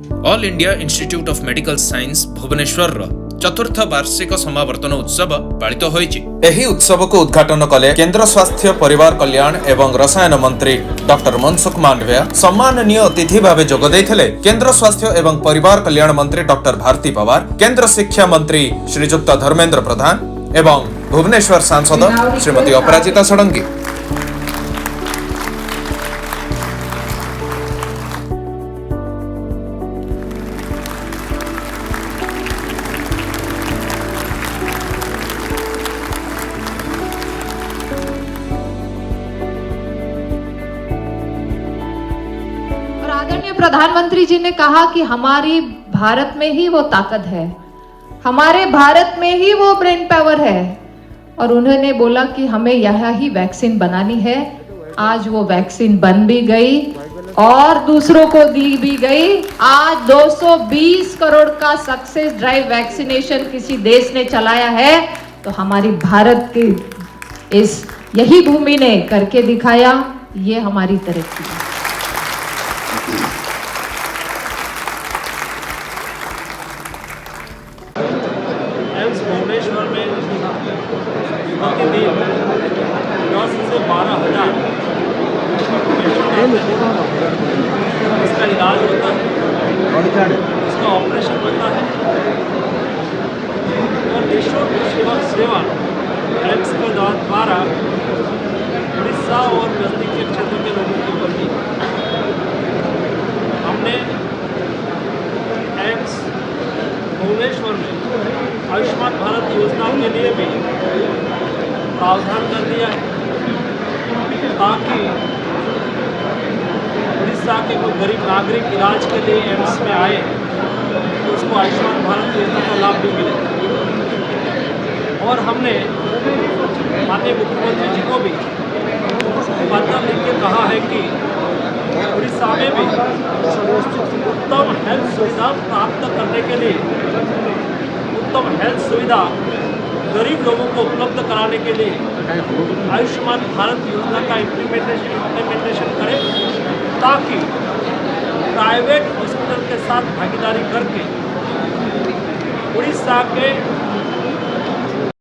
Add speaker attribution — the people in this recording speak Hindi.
Speaker 1: All India institute of medical science Bhubaneswar चतुर्थ वार्षिक समावर्तन उत्सव पालित होइछि। एही उत्सव को उद्घाटन कले केंद्र स्वास्थ्य परिवार कल्याण एवं रसायन मंत्री डॉक्टर मनसुख मांडविया। सम्माननीय अतिथि भावे जोग दैथिले केंद्र स्वास्थ्य एवं परिवार कल्याण मंत्री डॉक्टर भारती पवार, केंद्र शिक्षा मंत्री श्रीजुक्त धर्मेंद्र प्रधान एवं भुवनेश्वर सांसद श्रीमती अपराजिता षडंगी।
Speaker 2: आदरणीय प्रधानमंत्री जी ने कहा कि हमारी भारत में ही वो ताकत है, हमारे भारत में ही वो ब्रेन पावर है, और उन्होंने बोला कि हमें यहाँ ही वैक्सीन बनानी है। आज वो वैक्सीन बन भी गई और दूसरों को दी भी गई। आज 220 करोड़ का सक्सेस ड्राइव वैक्सीनेशन किसी देश ने चलाया है तो हमारी भारत की इस यही भूमि ने करके दिखाया। ये हमारी तरक्की है।
Speaker 3: एम्स भुवनेश्वर में प्रतिदिन 10 से 12,000 इसका इलाज होता है, इसका ऑपरेशन होता है और निःशुल्क सेवा एम्स के द्वारा उड़ीसा और नजदीक के क्षेत्र के लोगों को मिलती है। हमने एम्स भुवनेश्वर में आयुष्मान भारत योजना के लिए भी प्रावधान कर दिया है ताकि उड़ीसा के कोई गरीब नागरिक इलाज के लिए एम्स में आए तो उसको आयुष्मान भारत योजना का लाभ भी मिले। और हमने माननीय मुख्यमंत्री जी को भी पत्र लिख के कहा है कि उड़ीसा में भी उत्तम हेल्थ सुविधा प्राप्त करने के लिए, उत्तम हेल्थ सुविधा गरीब लोगों को उपलब्ध कराने के लिए आयुष्मान भारत योजना का इम्प्लीमेंटेशन करें ताकि प्राइवेट हॉस्पिटल के साथ भागीदारी करके उड़ीसा के